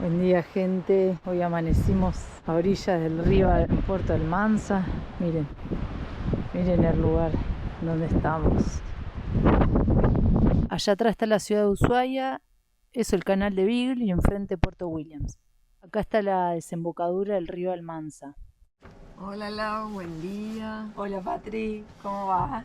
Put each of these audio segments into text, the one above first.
Buen día, gente. Hoy amanecimos a orillas del río en Puerto Almanza. Miren el lugar donde estamos. Allá atrás está la ciudad de Ushuaia, eso el canal de Beagle y enfrente Puerto Williams. Acá está la desembocadura del río Almanza. Hola Lau, buen día. Hola Patri, ¿cómo va?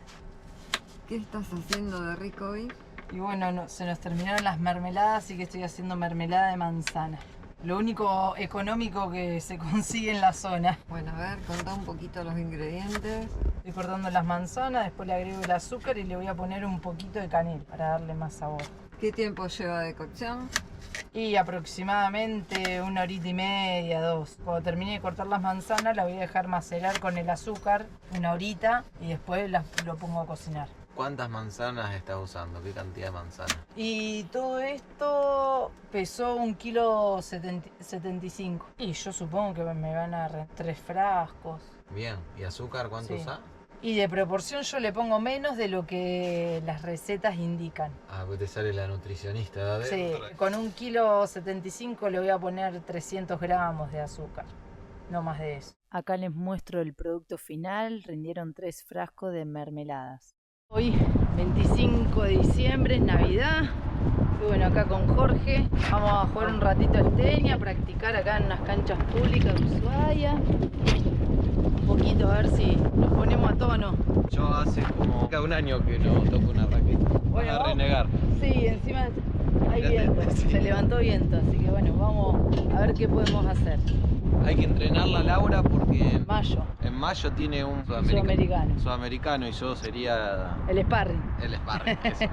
¿Qué estás haciendo de rico hoy? Y bueno, se nos terminaron las mermeladas, así que estoy haciendo mermelada de manzana. Lo único económico que se consigue en la zona. Bueno, a ver, contá un poquito los ingredientes. Estoy cortando las manzanas, después le agrego el azúcar y le voy a poner un poquito de canela para darle más sabor. ¿Qué tiempo lleva de cocción? Y aproximadamente 1 horita y media, 2. Cuando termine de cortar las manzanas la voy a dejar macerar con el azúcar 1 horita y después lo pongo a cocinar. ¿Cuántas manzanas estás usando? ¿Qué cantidad de manzanas? Y todo esto pesó 1,75 kg. Y yo supongo que me van a dar 3 frascos. Bien, ¿y azúcar cuánto Sí. usás? Y de proporción yo le pongo menos de lo que las recetas indican. Ah, pues te sale la nutricionista de Sí, adentro. con 1,75 kg le voy a poner 300 gramos de azúcar. No más de eso. Acá les muestro el producto final. Rindieron 3 frascos de mermeladas. Hoy, 25 de diciembre, es Navidad. Y bueno, acá con Jorge vamos a jugar un ratito al tenis, a practicar acá en unas canchas públicas de Ushuaia. Un poquito a ver si nos ponemos a tono. Yo hace como un año que no toco una raqueta. Bueno, Vas a vamos. renegar. Sí, encima hay Mirate, viento, sí. se levantó viento, así que bueno, vamos a ver qué podemos hacer. Hay que entrenarla a Laura porque Mayo, en mayo tiene un sudamericano y yo sería el sparring. el sparring. Eso.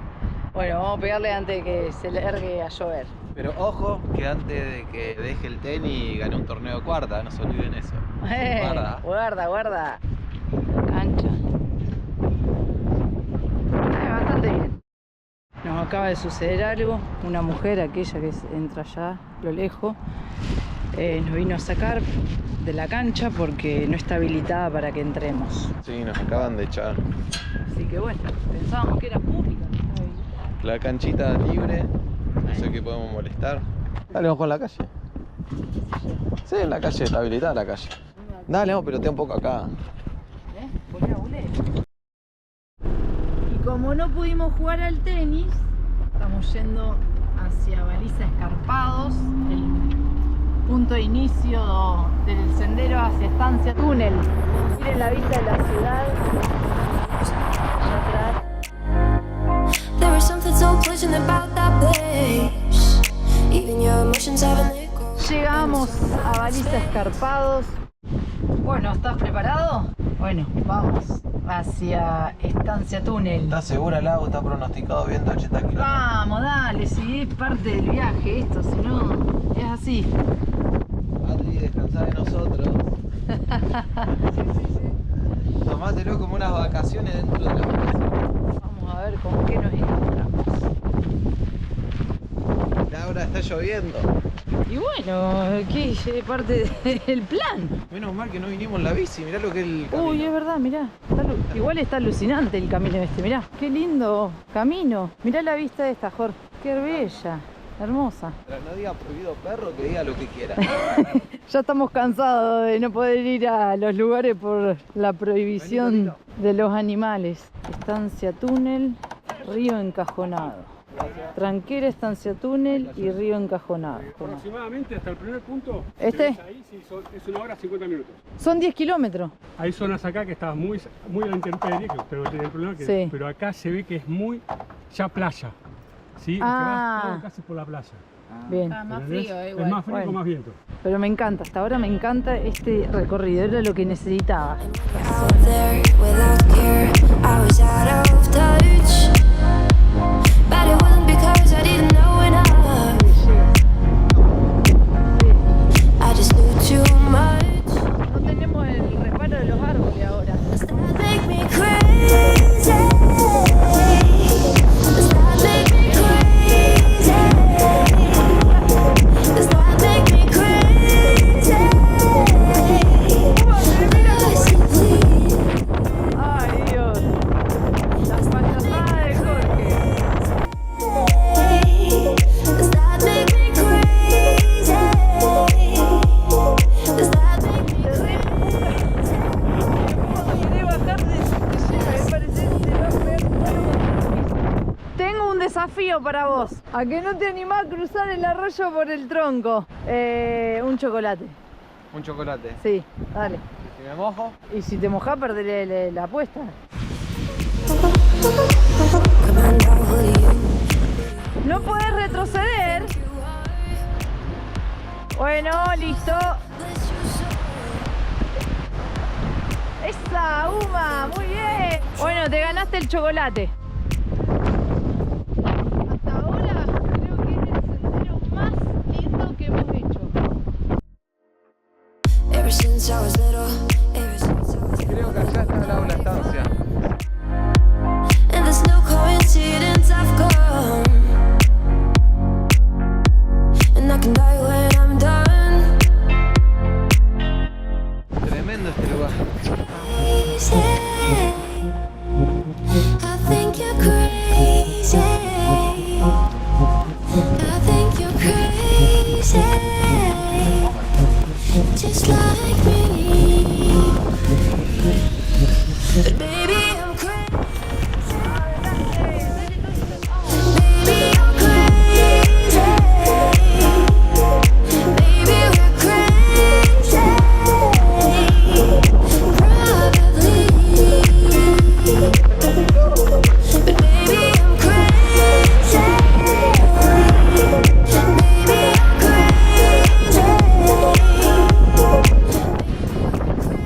Bueno, vamos a pegarle antes de que se largue a llover. Pero ojo que antes de que deje el tenis gané un torneo de cuarta, no se olviden eso. Guarda. Guarda. Cancha. Bastante bien. Nos acaba de suceder algo. Una mujer, aquella que entra allá a lo lejos, nos vino a sacar de la cancha porque no está habilitada para que entremos. Sí, nos acaban de echar. Así que bueno, pensábamos que era pública. No estaba habilitada. La canchita libre, no sé qué podemos molestar. Dale, vamos con la calle. Sí, en la calle, está habilitada la calle. Dale, vamos, pero te un poco acá. Poné a bulé. Y como no pudimos jugar al tenis, estamos yendo hacia Baliza Escarpados, el punto de inicio del sendero hacia Estancia Túnel. Miren la vista de la ciudad. Allá atrás. There is something so pleasant about that place. Even your emotions have an echo. Llegamos a Baliza Escarpados. Bueno, ¿estás preparado? Bueno, vamos hacia Estancia Túnel. ¿Estás segura, Lau? Está pronosticado viento 80 kilómetros. Vamos, dale, si es parte del viaje esto, si no, es así. Adri, descansá de nosotros. Tomátelo como unas vacaciones dentro de la vacación. Vamos a ver con qué nos encontramos. Laura, está lloviendo. Y bueno, ¿qué es parte del plan? Menos mal que no vinimos en la bici, mirá lo que es el camino. Uy, es verdad, mirá. Igual está alucinante el camino este, mirá. Qué lindo camino. Mirá la vista de esta, Jorge. Qué bella, hermosa. Pero no diga prohibido perro, que diga lo que quiera. Ya estamos cansados de no poder ir a los lugares por la prohibición de los animales. Estancia Túnel, Río Encajonado. Tranquera, Estancia Túnel y Río Encajonado. Aproximadamente hasta el primer punto. ¿Este? Ahí sí, es 1 hora 50 minutos. Son 10 kilómetros. Hay zonas acá que estaban muy a la intemperie, pero tiene el problema que, Sí. pero acá se ve que es muy ya playa. ¿Sí? Ah. Que vas todo casi por la playa. Bien, Más ¿Entendés? frío, Es igual. más frío Bueno. con más viento. pero me encanta. Hasta ahora me encanta este recorrido. Era lo que necesitaba. Out there without care, I was out of touch. But it wasn't because I didn't know enough. I just knew too much. No tenemos el reparo de los árboles ahora. Does that make me crazy? Does that make me crazy? Does that make me crazy? Listen, please. Ay, Dios. Las payasadas de Jorge. para vos. ¿A que no te animás a cruzar el arroyo por el tronco? Un chocolate. Un chocolate. Sí, dale. Si me mojo. Y si te mojás, perdés la apuesta. No podés retroceder. Bueno, listo. ¡Esa, Uma! ¡Muy bien! Bueno, te ganaste el chocolate. Hasta ahora creo que es el sendero más lindo que hemos hecho. Creo que allá está al lado de la estancia. And there's no coincidence I've come, and I can die when I'm done. Tremendo este lugar. Crazy. I think you're crazy. I think you're crazy. Just like me. But baby, I'm crazy. Baby, I'm crazy. Baby, we're crazy. Probably. But baby, I'm crazy. Baby, I'm crazy.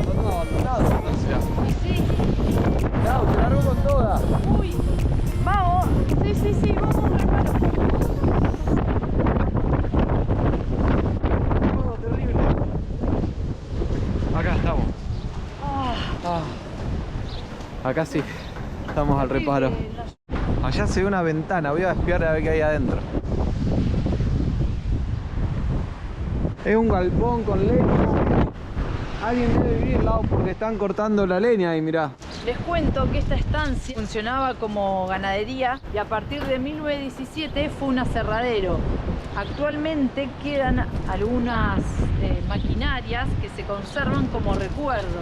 Todo abandonado la estancia. Chao, te largo con toda. Uy, vamos. Sí, vamos, hermano. Todo terrible. Acá estamos. Acá sí. Estamos al reparo. Allá se ve una ventana. Voy a espiar a ver qué hay adentro. Es un galpón con leña. Alguien debe vivir al lado porque están cortando la leña y mirá. Les cuento que esta estancia funcionaba como ganadería y a partir de 1917 fue un aserradero. Actualmente quedan algunas maquinarias que se conservan como recuerdo.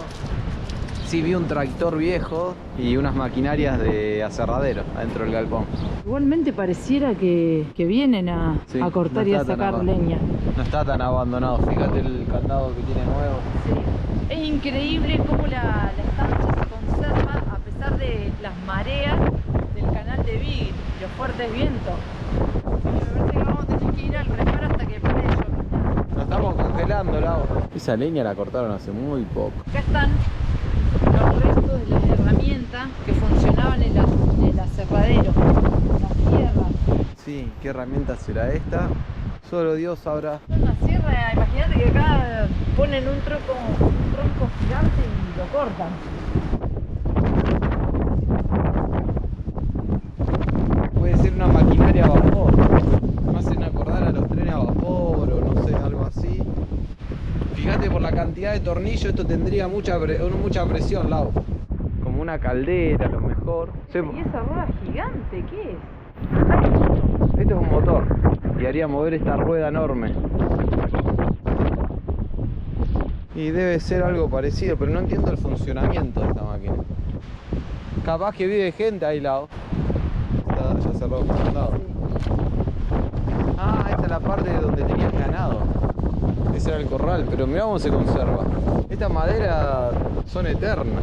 Sí, vi un tractor viejo y unas maquinarias de aserradero adentro del galpón. Igualmente pareciera que vienen a Sí, cortar no y a está tan sacar leña. No está tan abandonado. Fíjate el candado que tiene nuevo. Sí. Es increíble cómo la estancia se conserva a pesar de las mareas del canal de Beagle, los fuertes vientos. Me parece que vamos a tener que ir al reparo hasta que pare de llover. Nos estamos congelando, Lau. Esa leña la cortaron hace muy poco. Acá están los restos de las herramientas que funcionaban en el aserradero, las sierras. Sí, ¿qué herramienta será esta? Solo Dios sabrá. Una sierra, imagínate que acá ponen un tronco gigante y lo cortan. Puede ser una maquinaria a vapor. Me hacen acordar a los trenes a vapor o no sé, algo así. Fíjate por la cantidad de tornillos, esto tendría mucha presión, Lau. Como una caldera a lo mejor. ¿Y esa rueda gigante qué es? Esto es un motor y haría mover esta rueda enorme. Y debe ser algo parecido, pero no entiendo el funcionamiento de esta máquina. Capaz que vive gente ahí, Lau. Ya cerrado por un lado. Ah, esta es la parte donde tenían ganado. Ese era el corral, pero mirá cómo se conserva. Estas maderas son eternas.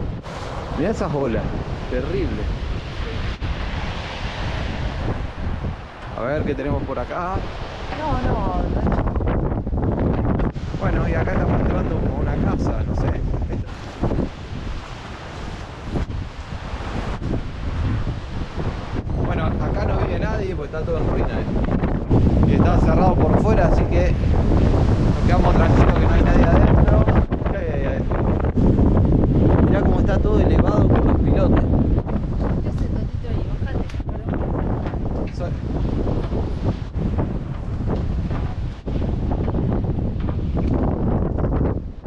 Mirá esas olas, terrible. A ver qué tenemos por acá. No. Bueno, y acá estamos entrando como una casa, no sé. Bueno, acá no vive nadie porque está todo en ruina. Y está cerrado por fuera, así que nos quedamos tranquilos que no hay nadie adentro. ¿Qué hay ahí adentro? Mirá cómo está todo elevado por los pilotes. Ese tantito ahí, bájate.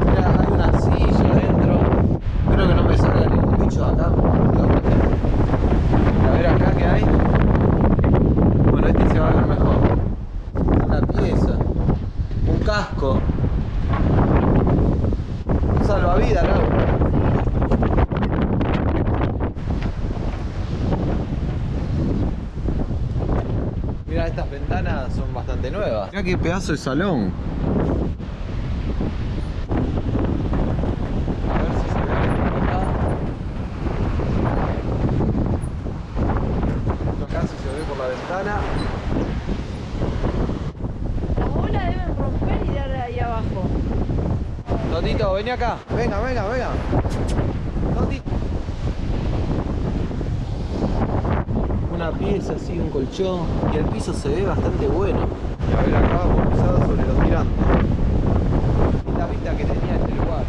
Mirá, hay una silla adentro. Espero que no me salga ningún bicho de acá. A ver acá qué hay. Bueno, este se va a ver mejor. Una pieza. Un casco. Un salvavidas, ¿no? estas son bastante nuevas. Mirá qué pedazo de salón. A ver si se ve por acá. Acá si se ve por la ventana. Las bolas deben romper y dar ahí abajo. Totito, vení acá. Venga, venga, venga. Toti. Una pieza así, un colchón. Y el piso se ve bastante bueno. Y a ver acá, pisado sobre los tirantes. La vista que tenía este lugar.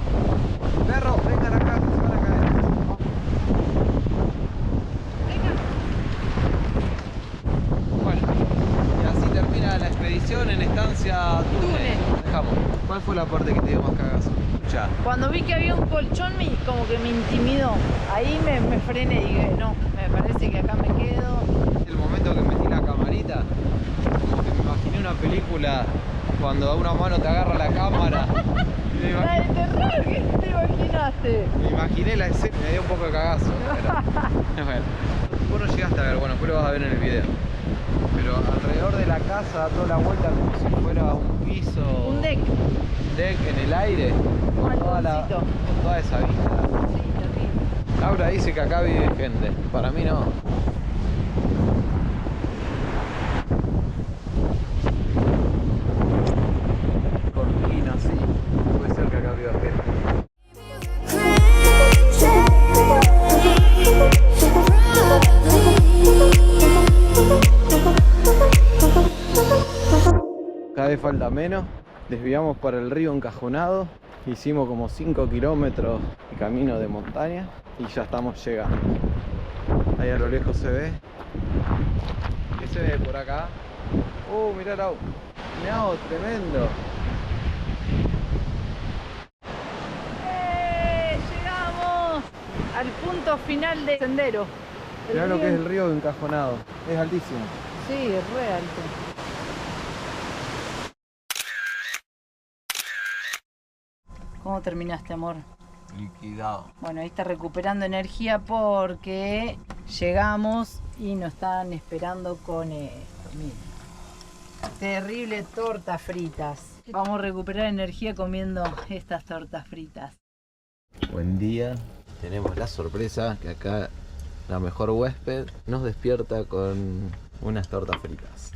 Perro, vengan acá, que se van a caer. Bueno, y así termina la expedición en estancia Túnez. Dejamos. ¿Cuál fue la parte que te dio más cagazo? Ya. Cuando vi que había un colchón, como que me intimidó. Ahí me frené y dije, no, me parece que acá me quedo. El momento que metí la camarita, como que me imaginé una película cuando a una mano te agarra la cámara. La de terror, ¿qué te imaginaste? Me imaginé la escena, me dio un poco de cagazo. Pero, bueno, vos no llegaste a ver, bueno, después lo vas a ver en el video. Pero alrededor de la casa da toda la vuelta como si fuera un piso. Un deck. Un deck en el aire. Un Con toda esa vista. Sí, terrible. Laura dice que acá vive gente. Para mí no. Cortina, sí. Puede ser que acá viva gente. Cada vez falta menos. Desviamos para el río Encajonado. Hicimos como 5 kilómetros de camino de montaña y ya estamos llegando. Ahí a lo lejos se ve. ¿Qué se ve por acá? Mirá Lau. Mirá, tremendo. Llegamos al punto final del sendero. Mirá lo que es el río Encajonado. Es altísimo. Sí, es re alto. ¿Cómo terminaste, amor? Liquidado. Bueno, ahí está recuperando energía porque llegamos y nos estaban esperando con esto. Miren. Terrible tortas fritas. Vamos a recuperar energía comiendo estas tortas fritas. Buen día. Tenemos la sorpresa que acá la mejor huésped nos despierta con unas tortas fritas.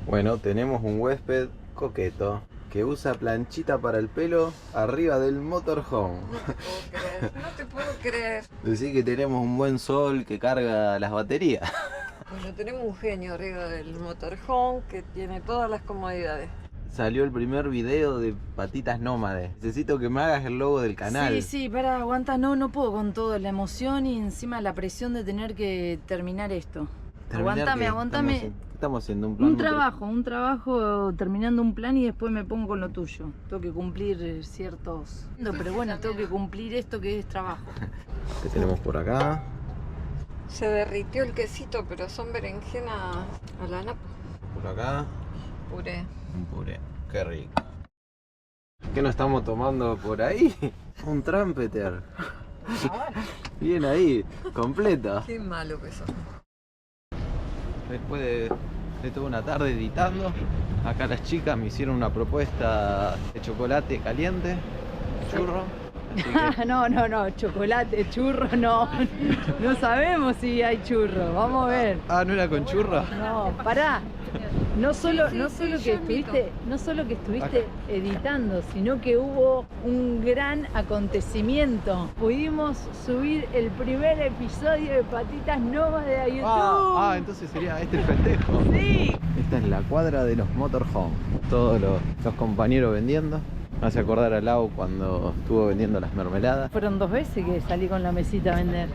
Bueno, tenemos un huésped coqueto que usa planchita para el pelo arriba del motorhome. No te puedo creer. Decir que tenemos un buen sol que carga las baterías. Bueno, tenemos un genio arriba del motorhome que tiene todas las comodidades. Salió el primer video de Patitas Nómades. Necesito que me hagas el logo del canal. Sí, para, aguanta, no puedo con todo, la emoción y encima la presión de tener que terminar esto. Aguantame. ¿Qué estamos haciendo? Un trabajo, terminando un plan y después me pongo con lo tuyo. Tengo que cumplir ciertos... Pero bueno, tengo que cumplir esto que es trabajo. ¿Qué tenemos por acá? Se derritió el quesito, pero son berenjenas a la napa. Por acá, Puré. un puré. Qué rico. ¿Qué nos estamos tomando por ahí? Un trumpeter. Bien ahí, completo. Qué malo que son. Después de toda una tarde editando, acá las chicas me hicieron una propuesta de chocolate caliente, churro. Así que... No, chocolate, churro, no sabemos si hay churro, vamos a ver. Ah, ¿no era con churro? No, pará. No solo que estuviste editando, sino que hubo un gran acontecimiento. Pudimos subir el primer episodio de Patitas Nómades a YouTube. Entonces sería este el festejo. Sí. Esta es la cuadra de los motorhome. Todos los compañeros vendiendo. Me hace acordar a Lau cuando estuvo vendiendo las mermeladas. Fueron 2 veces que salí con la mesita a vender.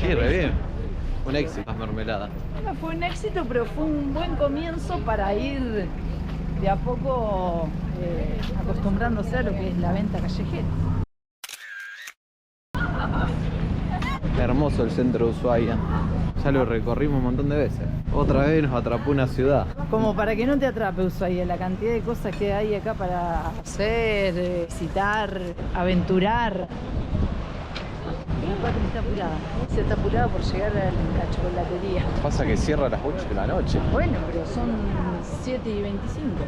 Sí, re bien. Un éxito las mermeladas. No fue un éxito, pero fue un buen comienzo para ir de a poco acostumbrándose a lo que es la venta callejera. Hermoso el centro de Ushuaia. Ya lo recorrimos un montón de veces. Otra vez nos atrapó una ciudad. Como para que no te atrape Ushuaia, la cantidad de cosas que hay acá para hacer, visitar, aventurar. Patri está apurada. Se está apurada por llegar a la chocolatería. Pasa que cierra a las 8 de la noche. Bueno, pero son 7:25.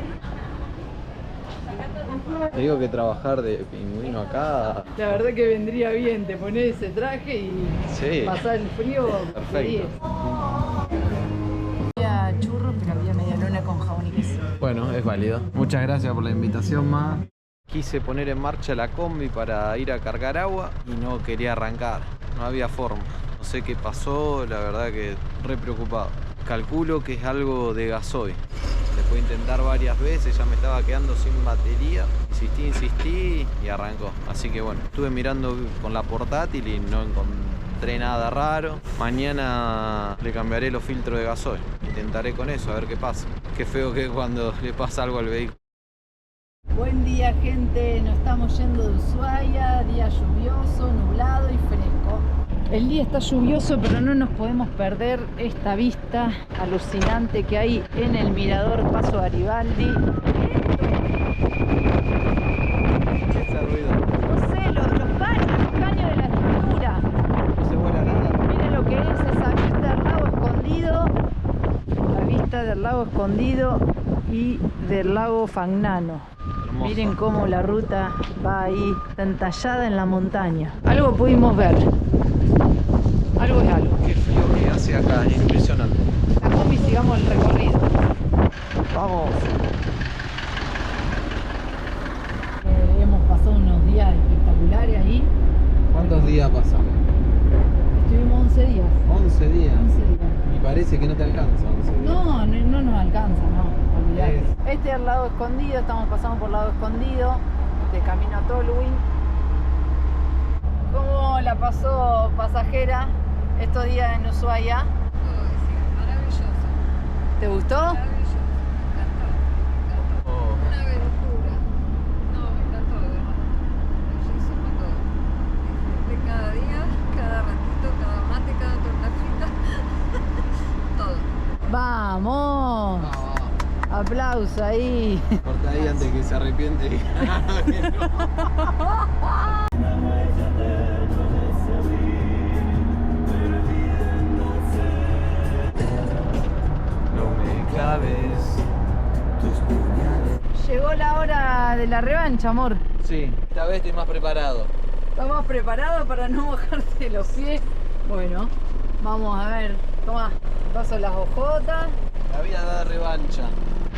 Te digo que trabajar de pingüino acá... La verdad que vendría bien, te pones ese traje y Sí. pasar el frío. Perfecto. Había churros, pero había media luna con jabón y queso. Bueno, es válido. Muchas gracias por la invitación, Ma. Quise poner en marcha la combi para ir a cargar agua y no quería arrancar. No había forma. No sé qué pasó, la verdad que re preocupado. Calculo que es algo de gasoil. Después de intentar varias veces, ya me estaba quedando sin batería. Insistí y arrancó. Así que bueno, estuve mirando con la portátil y no encontré nada raro. Mañana le cambiaré los filtros de gasoil. Intentaré con eso, a ver qué pasa. Qué feo que es cuando le pasa algo al vehículo. Buen día, gente, nos estamos yendo de Ushuaia, día lluvioso, nublado y fresco. El día está lluvioso, pero no nos podemos perder esta vista alucinante que hay en el mirador Paso Garibaldi. ¿Qué es ese ruido? No sé, los caños de la estructura. No se vuela nada. Miren lo que es esa vista del lago escondido, la vista del lago escondido y del lago Fagnano. Hermoso. Miren cómo la ruta va ahí, está entallada en la montaña. Algo pudimos ver. Algo es algo. Qué frío que hace acá, es impresionante. La combi, sigamos el recorrido. Vamos. Hemos pasado unos días espectaculares ahí. ¿Cuántos días pasamos? Estuvimos 11 días. 11 días. 11 días. Y parece que no te alcanza 11 días. No nos alcanza, no. Olvidate. Es- Este es el lado escondido, estamos pasando por el lado escondido, de camino a Tolwyn. ¿Cómo la pasó pasajera estos días en Ushuaia? Maravilloso. ¿Te gustó? Maravilloso. Me encantó. Oh. Una aventura. No, me encantó, de verdad. Bellísimo todo. Disfruté cada día, cada ratito, cada mate, cada torta frita. Todo. ¡Vamos! Aplauso ahí. Corta ahí antes que se arrepiente. No me cabes. Llegó la hora de la revancha, amor. Sí, esta vez estoy más preparado. ¿Estamos preparados para no mojarte los pies? Bueno, vamos a ver. Toma, paso las hojotas. La vida da revancha.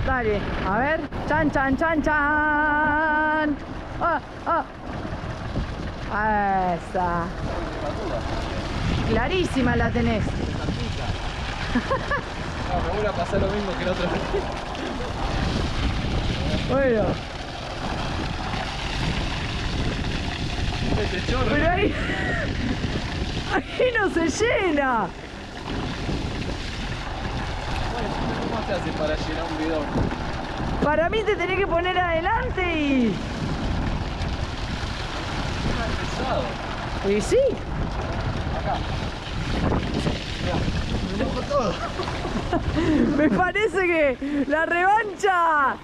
Dale, a ver. Chan, chan, chan, chan. Esa. Clarísima la tenés. No, me vuelve a pasar lo mismo que la otra vez. Bueno, Este chorro. pero ahí no se llena. ¿Cómo se hace para llenar un bidón? Para mí te tenés que poner adelante y... Pesado. Y sí. Acá. Mirá, me mojo todo. Me parece que la revancha...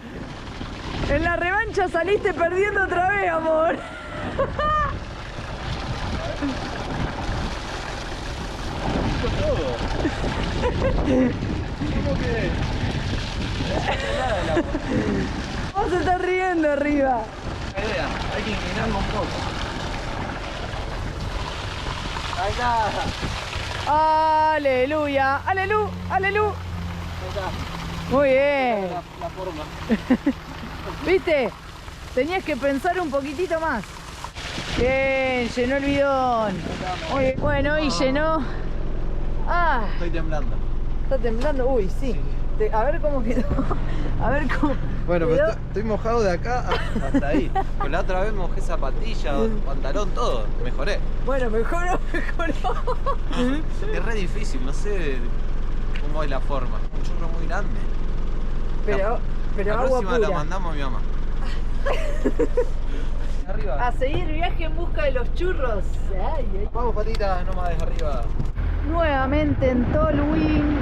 En la revancha saliste perdiendo otra vez, amor. ¿Cómo que? Vos se estás riendo arriba. La idea, hay que inclinarlo un poco. Ahí está. Aleluya, aleluya, aleluya. Ahí está. Muy bien. La forma. ¿Viste? Tenías que pensar un poquitito más. Bien, llenó el bidón. Muy bien. Bueno, y llenó. Ah, Estoy temblando. está temblando. Uy, sí. A ver cómo quedó. A ver cómo. Bueno, quedó. pero estoy mojado de acá hasta ahí. Pero la otra vez mojé zapatilla, pantalón, todo. Mejoré. Bueno, mejoró, mejoró. Es re difícil, no sé cómo es la forma. Un churro muy grande. Pero la agua próxima la pura. mandamos a mi mamá. Arriba. A seguir viaje en busca de los churros. Ay, ay. Vamos, patitas, nomás desde arriba. Nuevamente en Tolwyn.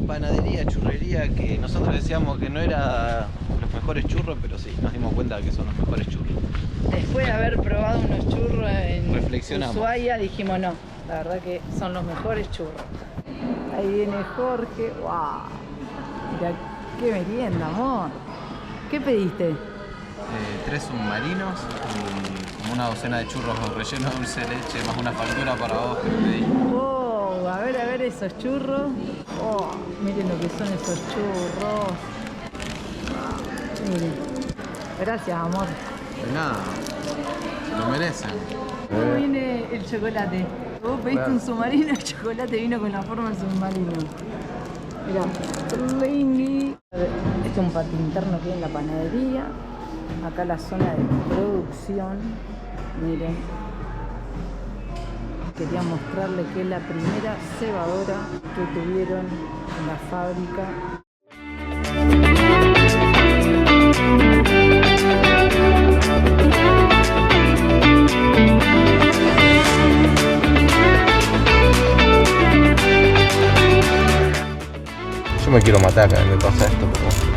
Panadería, churrería, que nosotros decíamos que no era lo mejores churros, pero sí, nos dimos cuenta de que son los mejores churros. Después de haber probado unos churros en Reflexionamos. Ushuaia, dijimos no, la verdad que son los mejores churros. Ahí viene Jorge, wow. Mira qué merienda, amor. ¿Qué pediste? 3 submarinos y como una docena de churros rellenos de dulce de leche, más una factura para vos que pedí. Oh, a ver esos churros. Oh, miren lo que son esos churros. Miren. Gracias, amor. De nada, se lo merecen. ¿Cómo viene el chocolate? Vos pediste un submarino, el chocolate vino con la forma del submarino. Mirá. Este es un patio interno que hay en la panadería. Acá la zona de producción. Miren. Quería mostrarles que es la primera cebadora que tuvieron en la fábrica. Yo me quiero matar cada vez que me pasa esto, pero